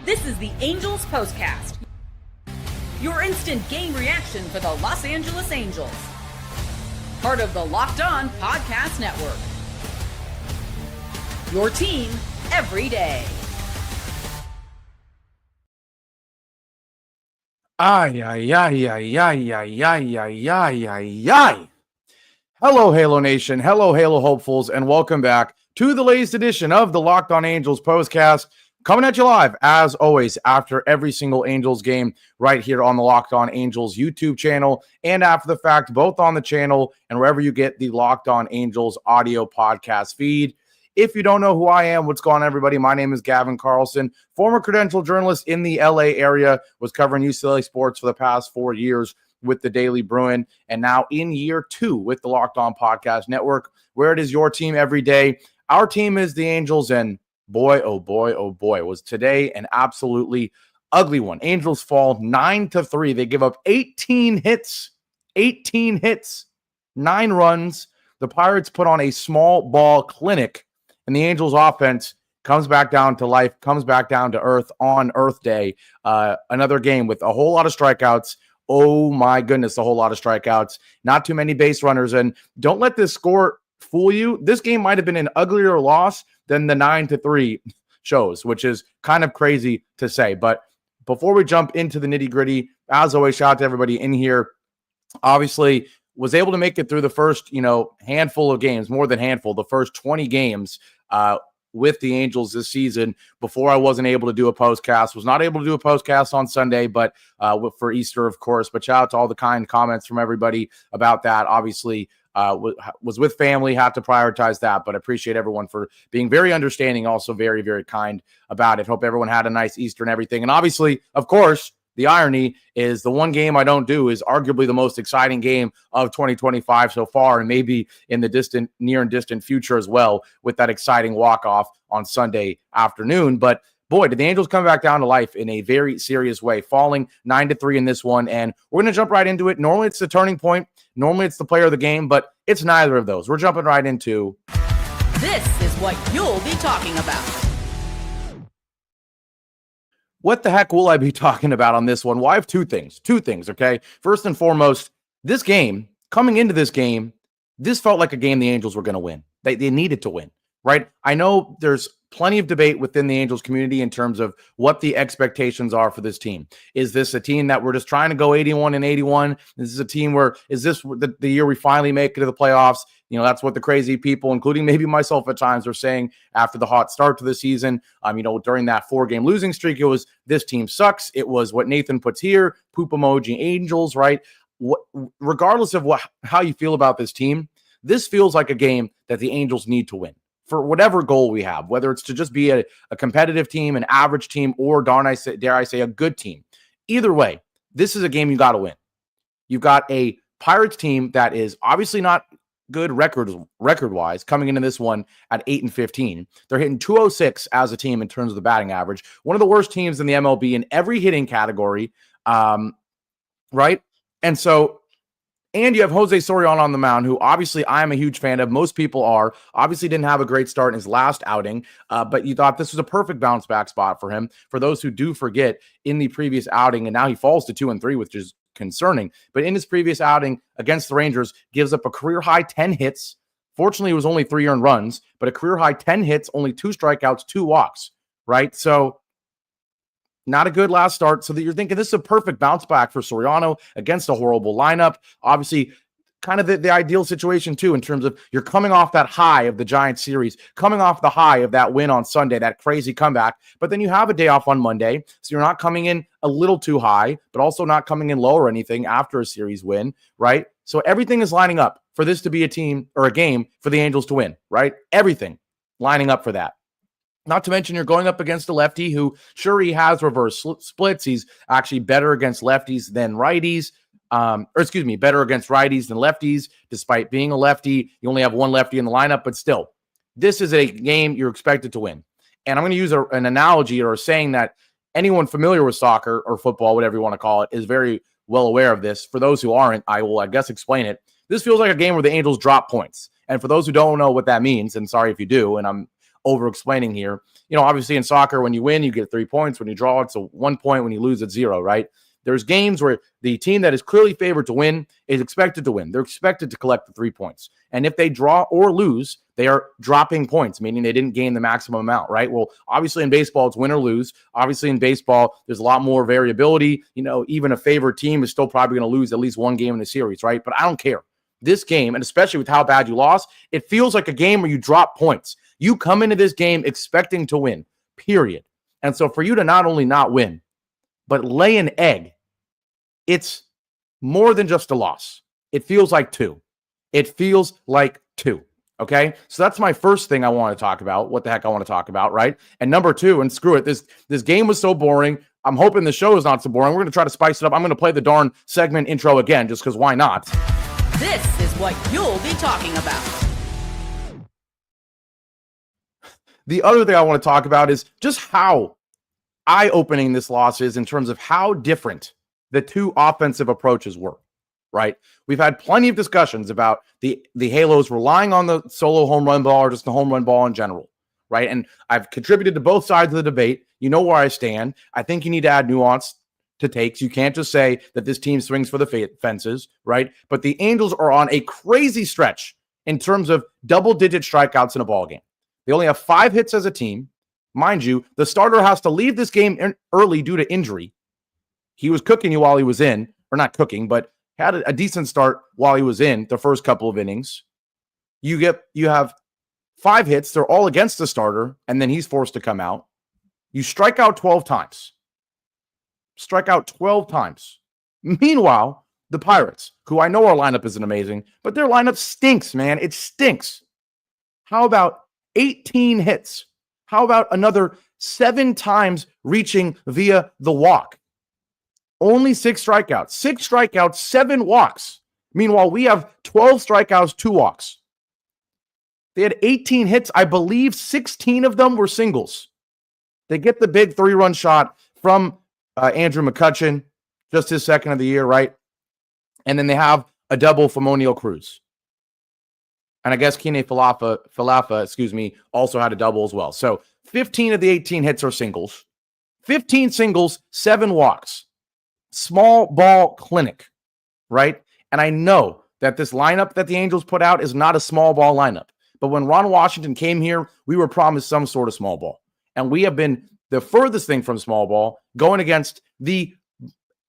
This is the Angels Postcast, your instant game reaction for the Los Angeles Angels. Part of the Locked On Podcast Network. Your team every day. Ay, ay, ay, ay, ay, ay, ay, ay, ay, ay, ay. Hello, Halo Nation. Hello, Halo hopefuls, and welcome back to the latest edition of the Locked On Angels Postcast. Coming at you live, as always, after every single Angels game right here on the Locked On Angels YouTube channel and after the fact, both on the channel and wherever you get the Locked On Angels audio podcast feed. If you don't know who I am, what's going on, everybody? My name is Gavin Carlson, former credentialed journalist in the LA area, was covering UCLA sports for the past 4 years with the Daily Bruin, and now in year 2 with the Locked On Podcast Network, where it is your team every day. Our team is the Angels, and boy, oh boy, was today an absolutely ugly one. Angels fall 9-3. They give up 18 hits, 9 runs. The Pirates put on a small ball clinic, and the Angels offense comes back down to life, comes back down to earth on Earth Day. Another game with a whole lot of strikeouts. Oh my goodness, a whole lot of strikeouts. Not too many base runners. And don't let this score fool you. This game might have been an uglier loss than the 9-3 shows, which is kind of crazy to say. But before we jump into the nitty-gritty, as always, shout out to everybody in here. Obviously, was able to make it through the first, handful of games, more than handful, the first 20 games with the Angels this season before I wasn't able to do a postcast. Was not able to do a postcast on Sunday, but for Easter, of course. But shout out to all the kind comments from everybody about that. Obviously, was with family, had to prioritize that, but appreciate everyone for being very understanding, also very, very kind about it. Hope everyone had a nice Easter and everything. And obviously, of course, the irony is the one game I don't do is arguably the most exciting game of 2025 so far, and maybe in the near and distant future as well, with that exciting walk-off on Sunday afternoon. But boy, did the Angels come back down to life in a very serious way, falling 9-3 in this one. And we're going to jump right into it. Normally it's the turning point. Normally it's the player of the game, but it's neither of those. We're jumping right into. This is what you'll be talking about. What the heck will I be talking about on this one? Well, I have two things, okay? First and foremost, this game, coming into this game, this felt like a game the Angels were going to win. They needed to win, right? I know there's plenty of debate within the Angels community in terms of what the expectations are for this team. Is this a team that we're just trying to go 81-81? Is this a team where, is this the year we finally make it to the playoffs? That's what the crazy people, including maybe myself at times, are saying after the hot start to the season. During that 4-game losing streak, it was this team sucks. It was what Nathan puts here, poop emoji Angels, right? Regardless of how you feel about this team, this feels like a game that the Angels need to win for whatever goal we have, whether it's to just be a competitive team, an average team, or dare I say, a good team. Either way, this is a game you got to win. You've got a Pirates team that is obviously not good record-wise, coming into this one at 8-15. They're hitting 206 as a team in terms of the batting average. One of the worst teams in the MLB in every hitting category, right? And you have Jose Soriano on the mound, who obviously I am a huge fan of. Most people are. Obviously didn't have a great start in his last outing, but you thought this was a perfect bounce-back spot for him. For those who do forget, in the previous outing, and now he falls to 2-3, which is concerning. But in his previous outing against the Rangers, gives up a career-high 10 hits. Fortunately, it was only 3 earned runs, but a career-high 10 hits, only 2 strikeouts, 2 walks, right? So not a good last start. So that you're thinking this is a perfect bounce back for Soriano against a horrible lineup. Obviously, kind of the ideal situation too, in terms of you're coming off that high of the Giants series, coming off the high of that win on Sunday, that crazy comeback. But then you have a day off on Monday, so you're not coming in a little too high, but also not coming in low or anything after a series win, right? So everything is lining up for this to be a team or a game for the Angels to win, right? Everything lining up for that. Not to mention you're going up against a lefty who, sure, he has reverse splits. He's actually better against lefties than righties. Better against righties than lefties, despite being a lefty. You only have one lefty in the lineup, but still, this is a game you're expected to win. And I'm going to use an analogy or a saying that anyone familiar with soccer or football, whatever you want to call it, is very well aware of this. For those who aren't, I will, explain it. This feels like a game where the Angels drop points. And for those who don't know what that means, and sorry if you do, and I'm over explaining here. Obviously in soccer, when you win, you get 3 points. When you draw, it's 1 point. When you lose, it's 0, right? There's games where the team that is clearly favored to win is expected to win. They're expected to collect the 3 points. And if they draw or lose, they are dropping points, meaning they didn't gain the maximum amount, right? Well, obviously in baseball, it's win or lose. Obviously in baseball, there's a lot more variability. Even a favored team is still probably going to lose at least one game in the series, right? But I don't care. This game, and especially with how bad you lost, it feels like a game where you drop points. You come into this game expecting to win, period. And so for you to not only not win, but lay an egg, it's more than just a loss. It feels like 2. It feels like 2. Okay? So that's my first thing I want to talk about. What the heck I want to talk about, right? And number 2, and screw it, this game was so boring. I'm hoping the show is not so boring. We're going to try to spice it up. I'm going to play the darn segment intro again just because why not? This is what you'll be talking about. The other thing I want to talk about is just how eye-opening this loss is in terms of how different the 2 offensive approaches were, right? We've had plenty of discussions about the Halos relying on the solo home run ball or just the home run ball in general, right? And I've contributed to both sides of the debate. You know where I stand. I think you need to add nuance to takes. You can't just say that this team swings for the fences, right? But the Angels are on a crazy stretch in terms of double-digit strikeouts in a ball game. They only have 5 hits as a team. Mind you, the starter has to leave this game early due to injury. He was cooking you while he was in, or not cooking, but had a decent start while he was in the first couple of innings. You have 5 hits. They're all against the starter, and then he's forced to come out. You strike out 12 times. Strike out 12 times. Meanwhile, the Pirates, who I know our lineup isn't amazing, but their lineup stinks, man. It stinks. How about 18 hits? How about another 7 times reaching via the walk? Only 6 strikeouts. 6 strikeouts, 7 walks. Meanwhile, we have 12 strikeouts, 2 walks. They had 18 hits. I believe 16 of them were singles. They get the big 3-run shot from Andrew McCutchen, just his second of the year, right? And then they have a double from O'Neal Cruz. And I guess Kine Falafa, also had a double as well. So 15 of the 18 hits are singles. 15 singles, 7 walks. Small ball clinic, right? And I know that this lineup that the Angels put out is not a small ball lineup. But when Ron Washington came here, we were promised some sort of small ball. And we have been the furthest thing from small ball, going against the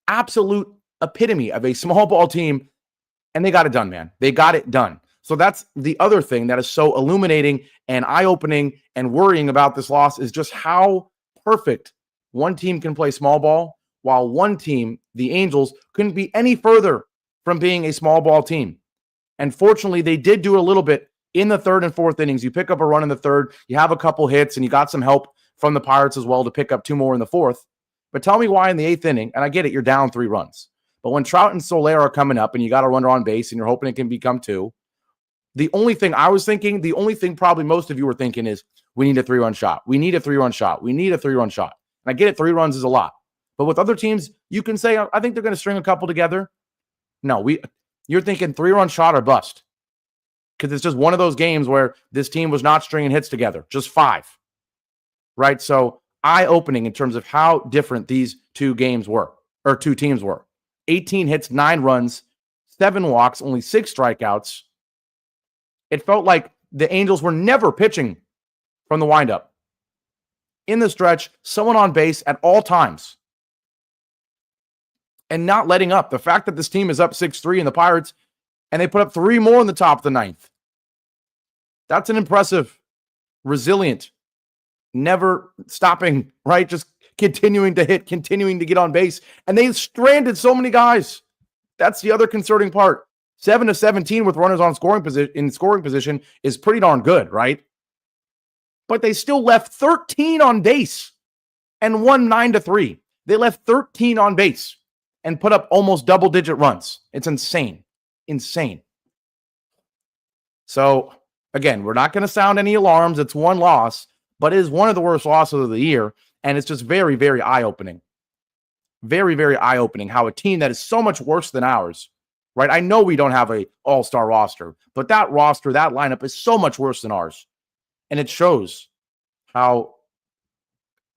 absolute epitome of a small ball team. And they got it done, man. They got it done. So that's the other thing that is so illuminating and eye-opening and worrying about this loss is just how perfect one team can play small ball, while one team, the Angels, couldn't be any further from being a small ball team. And fortunately, they did do it a little bit in the 3rd and 4th innings. You pick up a run in the 3rd, you have a couple hits, and you got some help from the Pirates as well to pick up 2 more in the 4th. But tell me why in the 8th inning, and I get it, you're down 3 runs. But when Trout and Soler are coming up and you got a runner on base and you're hoping it can become 2, the only thing I was thinking, the only thing probably most of you were thinking is, we need a 3-run shot. We need a 3-run shot. We need a 3-run shot. And I get it, 3 runs is a lot. But with other teams, you can say, I think they're going to string a couple together. No, you're thinking 3-run shot or bust. Because it's just one of those games where this team was not stringing hits together. Just 5. Right? So eye-opening in terms of how different these 2 teams were. 18 hits, 9 runs, 7 walks, only 6 strikeouts. It felt like the Angels were never pitching from the windup. In the stretch, someone on base at all times. And not letting up. The fact that this team is up 6-3 in the Pirates, and they put up 3 more in the top of the 9th. That's an impressive, resilient, never stopping, right? Just continuing to hit, continuing to get on base. And they stranded so many guys. That's the other concerning part. 7 of 17 with runners on scoring position is pretty darn good, right? But they still left 13 on base and won 9-3. They left 13 on base and put up almost double-digit runs. It's insane. Insane. So, again, we're not going to sound any alarms. It's one loss, but it is one of the worst losses of the year, and it's just very, very eye-opening. Very, very eye-opening how a team that is so much worse than ours, right? I know we don't have an all-star roster, but that roster, that lineup is so much worse than ours. And it shows how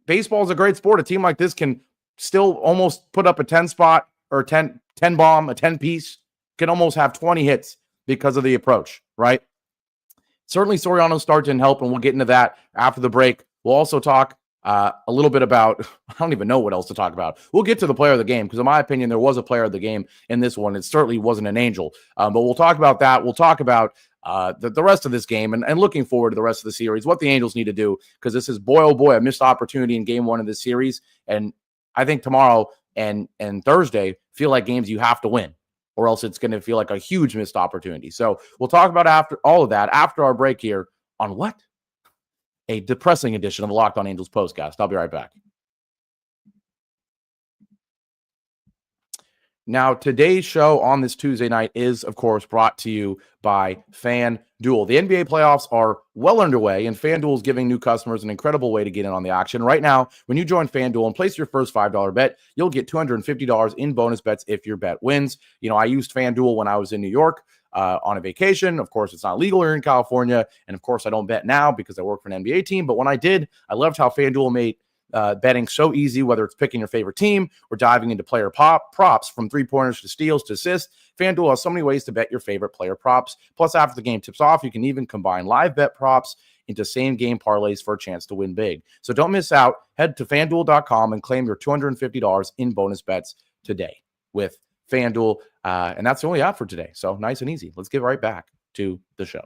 baseball is a great sport. A team like this can still almost put up a 10 spot or 10 bomb, a 10 piece, can almost have 20 hits because of the approach, right? Certainly Soriano's start didn't help, and we'll get into that after the break. We'll also talk a little bit about, I don't even know what else to talk about. We'll get to the player of the game, because in my opinion, there was a player of the game in this one. It certainly wasn't an Angel, but we'll talk about that. We'll talk about the rest of this game and looking forward to the rest of the series, what the Angels need to do, because this is, boy, oh boy, a missed opportunity in game one of this series. And I think tomorrow and Thursday feel like games you have to win, or else it's going to feel like a huge missed opportunity. So we'll talk about after all of that after our break here on what? A depressing edition of the Locked On Angels Postcast. I'll be right back. Now, today's show on this Tuesday night is, of course, brought to you by FanDuel. The NBA playoffs are well underway, and FanDuel is giving new customers an incredible way to get in on the action. Right now, when you join FanDuel and place your first $5 bet, you'll get $250 in bonus bets if your bet wins. You know, I used FanDuel when I was in New York on a vacation. Of course, it's not legal here in California, and of course, I don't bet now because I work for an NBA team. But when I did, I loved how FanDuel made betting so easy, whether it's picking your favorite team or diving into player props, from three-pointers to steals to assists. FanDuel has so many ways to bet your favorite player props. Plus, after the game tips off, you can even combine live bet props into same-game parlays for a chance to win big. So don't miss out. Head to FanDuel.com and claim your $250 in bonus bets today with FanDuel. And that's the only app for today. So nice and easy. Let's get right back to the show.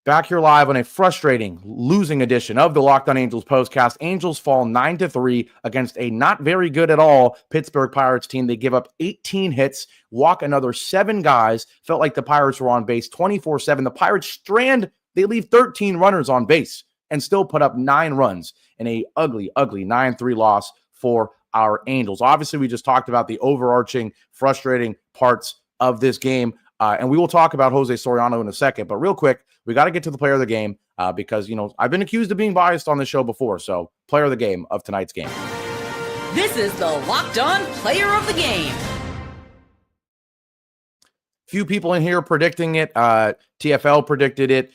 Back here live on a frustrating losing edition of the Locked On Angels Postcast. Angels fall 9-3 against a not very good at all Pittsburgh Pirates team. They give up 18 hits, walk another 7 guys. Felt like the Pirates were on base 24/7. The Pirates strand, they leave 13 runners on base and still put up 9 runs in a ugly 9-3 loss for our Angels. Obviously, we just talked about the overarching frustrating parts of this game. And we will talk about Jose Soriano in a second. But real quick, we got to get to the player of the game because, you know, I've been accused of being biased on the show before. So player of the game of tonight's game. This is the Locked On Player of the Game. Few people in here predicting it. TFL predicted it.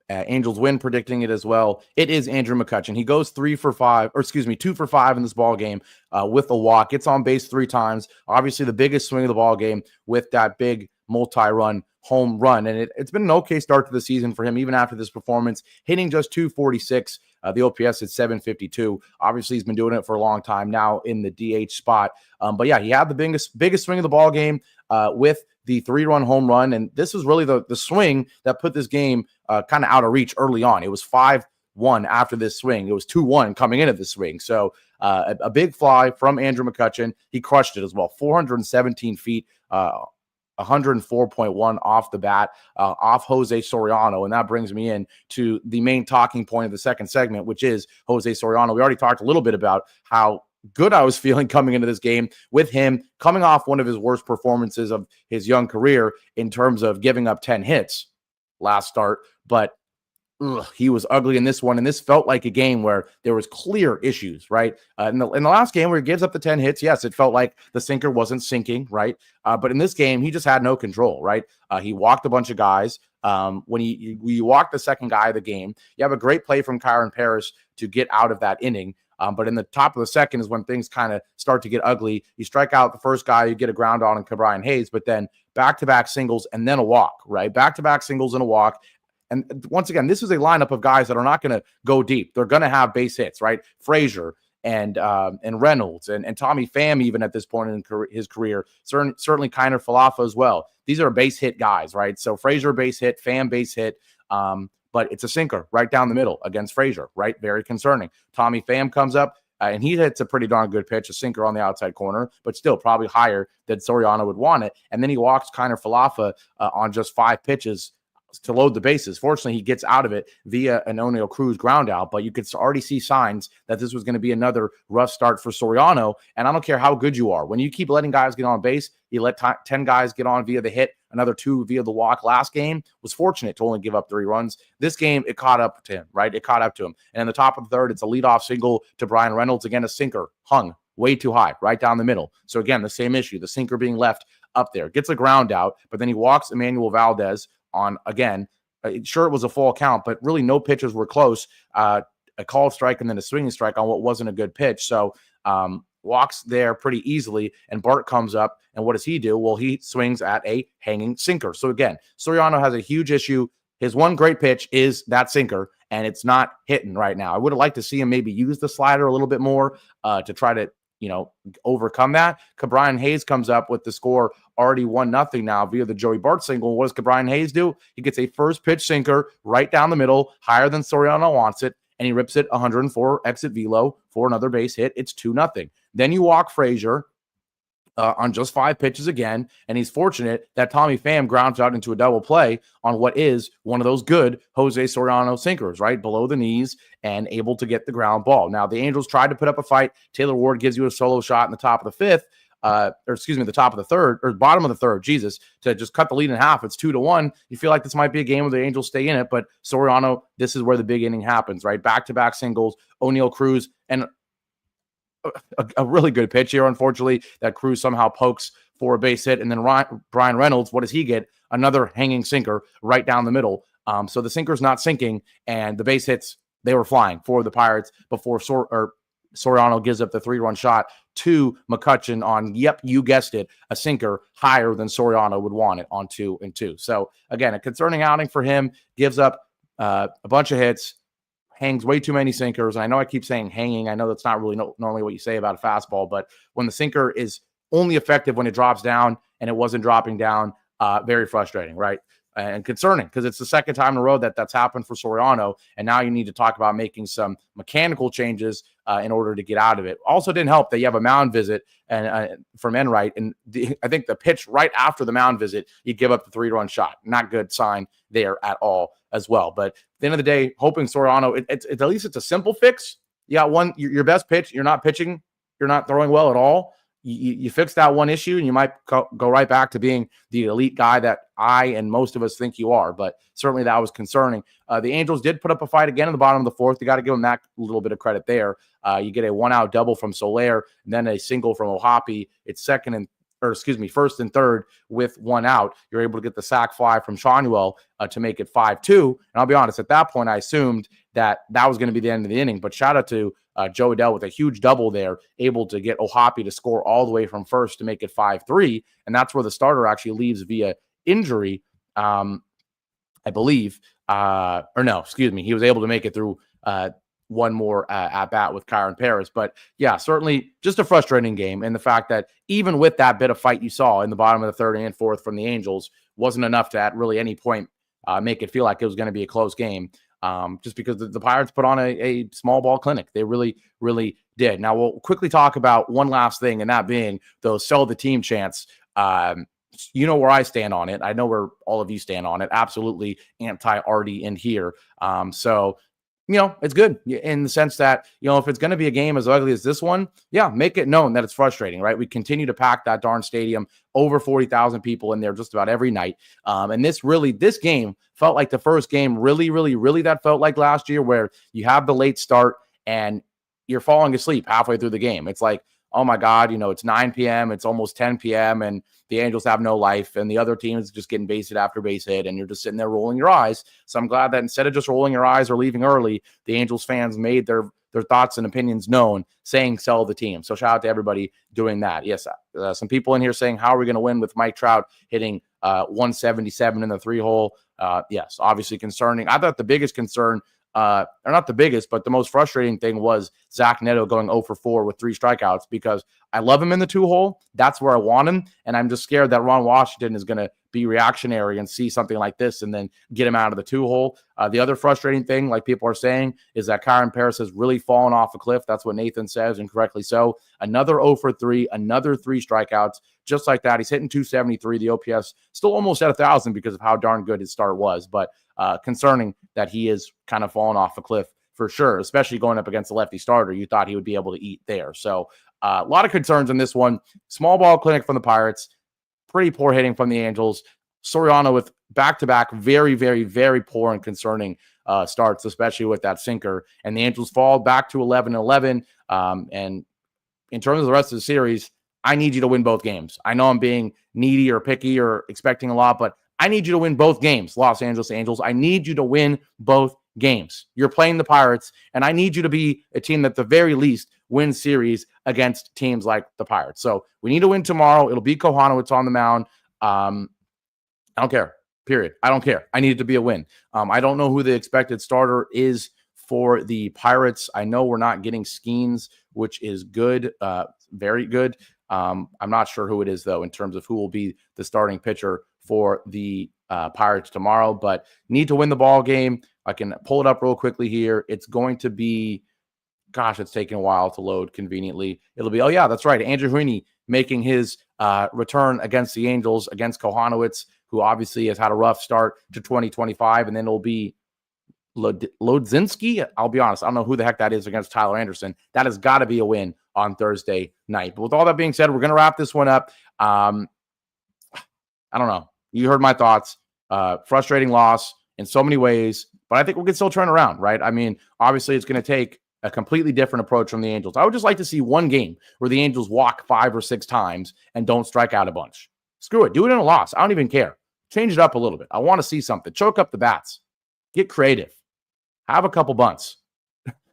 Angels win predicting it as well. It is Andrew McCutchen. He goes 2 for 5 in this ball game with a walk. Gets on base 3 times. Obviously, the biggest swing of the ball game with that big multi-run home run. And it's been an okay start to the season for him, even after this performance, hitting just 246. The OPS is 752. Obviously, he's been doing it for a long time now in the DH spot. But yeah, he had the biggest swing of the ball game with the 3-run home run. And this was really the swing that put this game kind of out of reach early on. It was 5-1 after this swing. It was 2-1 coming into this swing. So a big fly from Andrew McCutchen. He crushed it as well. 417 feet, 104.1 off the bat, off Jose Soriano. And that brings me in to the main talking point of the second segment, which is Jose Soriano. We already talked a little bit about how good I was feeling coming into this game with him coming off one of his worst performances of his young career in terms of giving up 10 hits last start. But he was ugly in this one, and this felt like a game where there was clear issues, right? In the last game where he gives up the 10 hits, yes, it felt like the sinker wasn't sinking, right? But in this game, he just had no control, right? He walked a bunch of guys. When you walk the second guy of the game, you have a great play from Kyron Paris to get out of that inning. But in the top of the second is when things kind of start to get ugly. You strike out the first guy, you get a ground on Brian Hayes, but then back-to-back singles and then a walk, right? Back-to-back singles and a walk. And once again, this is a lineup of guys that are not going to go deep. They're going to have base hits, right? Frazier and Reynolds and Tommy Pham, even at this point in his career, certainly Kiner Falefa as well. These are base hit guys, right? So Frazier base hit, Pham base hit, but it's a sinker right down the middle against Frazier, right? Very concerning. Tommy Pham comes up, and he hits a pretty darn good pitch, a sinker on the outside corner, but still probably higher than Soriano would want it. And then he walks Kiner Falefa on just 5 pitches to load the bases. Fortunately, he gets out of it via an O'Neill Cruz ground out, but you could already see signs that this was going to be another rough start for Soriano. And I don't care how good you are. When you keep letting guys get on base, you let 10 guys get on via the hit, another 2 via the walk. Last game was fortunate to only give up 3 runs. This game, it caught up to him, right? It caught up to him. And in the top of the third, it's a leadoff single to Brian Reynolds. Again, a sinker hung way too high, right down the middle. So again, the same issue, the sinker being left up there. Gets a ground out, but then he walks Emmanuel Valdez on, again, Sure, it was a full count, but really no pitches were close. A called strike and then a swinging strike on what wasn't a good pitch. So walks there pretty easily, and Bart comes up, and what does he do? Well, he swings at a hanging sinker. So again, Soriano has a huge issue. His one great pitch is that sinker, and it's not hitting right now. I would have liked to see him maybe use the slider a little bit more to try to, overcome that. Cabrian Hayes comes up with the score already 1-0 now via the Joey Bart single. What does Cabrian Hayes do? He gets a first pitch sinker right down the middle, higher than Soriano wants it, and he rips it 104 exit velo for another base hit. It's 2-0. Then you walk Frazier on just 5 pitches again, and he's fortunate that Tommy Pham grounds out into a double play on what is one of those good Jose Soriano sinkers, right below the knees and able to get the ground ball. Now, the Angels tried to put up a fight. Taylor Ward gives you a solo shot in the top of the fifth, the top of the third, or bottom of the third, to just cut the lead in half. It's 2-1. You feel like this might be a game where the Angels stay in it, but Soriano, this is where the big inning happens, right? Back-to-back singles, O'Neill Cruz, and a really good pitch here, unfortunately, that Cruz somehow pokes for a base hit. And then Brian Reynolds, what does he get? Another hanging sinker right down the middle. So the sinker's not sinking, and the base hits, they were flying for the Pirates before Soriano gives up the 3-run shot to McCutchen on, yep, you guessed it, a sinker higher than Soriano would want it on 2-2. So again, a concerning outing for him, gives up a bunch of hits, hangs way too many sinkers. And I know I keep saying hanging. I know that's not really normally what you say about a fastball, but when the sinker is only effective when it drops down and it wasn't dropping down, very frustrating, right? And concerning, because it's the second time in a row that's happened for Soriano. And now you need to talk about making some mechanical changes in order to get out of it. Also didn't help that you have a mound visit from Enright. And I think the pitch right after the mound visit, you give up the 3-run shot. Not good sign there at all as well. But at the end of the day, hoping Soriano, it's at least it's a simple fix. You got your best pitch. You're not pitching. You're not throwing well at all. You fix that one issue, and you might go right back to being the elite guy that I and most of us think you are. But certainly that was concerning. The Angels did put up a fight again in the bottom of the fourth. You got to give them that little bit of credit there. You get a 1-out double from Soler, and then a single from Ohapi. It's first and third with 1 out. You're able to get the sac fly from Shanuel to make it 5-2. And I'll be honest, at that point, I assumed that was going to be the end of the inning. But shout out to Joe Adell with a huge double there, able to get Ohapi to score all the way from first to make it 5-3. And that's where the starter actually leaves via injury, I believe. He was able to make it through one more at bat with Kyron Paris. But yeah, certainly just a frustrating game. And the fact that even with that bit of fight you saw in the bottom of the third and fourth from the Angels wasn't enough to at really any point make it feel like it was going to be a close game. Just because the Pirates put on a small ball clinic. They really, really did. Now we'll quickly talk about one last thing, and that being those sell the team chants. You know where I stand on it. I know where all of you stand on it. Absolutely anti-Artie in here. So it's good in the sense that, if it's going to be a game as ugly as this one, make it known that it's frustrating, right? We continue to pack that darn stadium, over 40,000 people in there just about every night. And this game felt like the first game really, really, really that felt like last year, where you have the late start and you're falling asleep halfway through the game. It's like, oh my God, it's 9 p.m., it's almost 10 p.m., and the Angels have no life, and the other team is just getting base hit after base hit, and you're just sitting there rolling your eyes. So I'm glad that instead of just rolling your eyes or leaving early, the Angels fans made their thoughts and opinions known, saying sell the team. So shout out to everybody doing that. Yes, some people in here saying, how are we going to win with Mike Trout hitting 177 in the 3-hole? Yes, obviously concerning. I thought the biggest concern, or not the biggest, but the most frustrating thing was Zach Neto going 0 for 4 with 3 strikeouts, because I love him in the 2-hole. That's where I want him. And I'm just scared that Ron Washington is going to be reactionary and see something like this and then get him out of the 2-hole. The other frustrating thing, like people are saying, is that Kyron Paris has really fallen off a cliff. That's what Nathan says, and correctly so. Another 0 for 3, another 3 strikeouts. Just like that, he's hitting 273. The OPS still almost at 1,000 because of how darn good his start was. But concerning that he is kind of falling off a cliff for sure, especially going up against the lefty starter. You thought he would be able to eat there. So a lot of concerns in this one. Small ball clinic from the Pirates. Pretty poor hitting from the Angels. Soriano with back-to-back very, very, very poor and concerning starts, especially with that sinker. And the Angels fall back to 11-11. And in terms of the rest of the series, I need you to win both games. I know I'm being needy or picky or expecting a lot, but I need you to win both games, Los Angeles Angels. I need you to win both games. You're playing the Pirates, and I need you to be a team that at the very least wins series against teams like the Pirates. So we need to win tomorrow. It'll be Kohanowitz on the mound. I don't care. Period. I don't care. I need it to be a win. I don't know who the expected starter is for the Pirates. I know we're not getting Skeens, which is good, very good. I'm not sure who it is, though, in terms of who will be the starting pitcher for the Pirates tomorrow, but need to win the ball game. I can pull it up real quickly here. It's going to be, gosh, it's taking a while to load conveniently. It'll be, oh, yeah, that's right. Andrew Heaney making his return against the Angels, against Kohanowitz, who obviously has had a rough start to 2025, and then it'll be Lodzinski. I'll be honest, I don't know who the heck that is against Tyler Anderson. That has got to be a win on Thursday night. But with all that being said, we're going to wrap this one up. I don't know. You heard my thoughts. Frustrating loss in so many ways, but I think we can still turn around, right? I mean, obviously it's going to take a completely different approach from the Angels. I would just like to see one game where the Angels walk 5 or 6 times and don't strike out a bunch. Screw it. Do it in a loss. I don't even care. Change it up a little bit. I want to see something. Choke up the bats. Get creative. Have a couple bunts.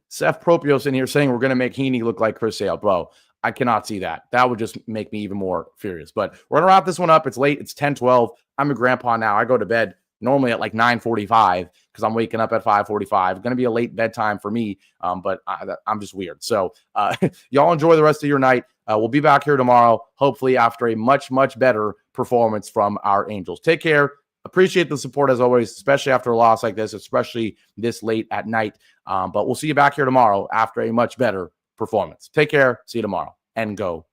Seth Propios in here saying we're going to make Heaney look like Chris Sale. Bro, I cannot see that. That would just make me even more furious. But we're going to wrap this one up. It's late. It's 10:12. I'm a grandpa now. I go to bed normally at like 9:45 because I'm waking up at 5:45. Going to be a late bedtime for me, but I'm just weird. So y'all enjoy the rest of your night. We'll be back here tomorrow, hopefully after a much, much better performance from our Angels. Take care. Appreciate the support as always, especially after a loss like this, especially this late at night. But we'll see you back here tomorrow after a much better performance. Take care. See you tomorrow, and go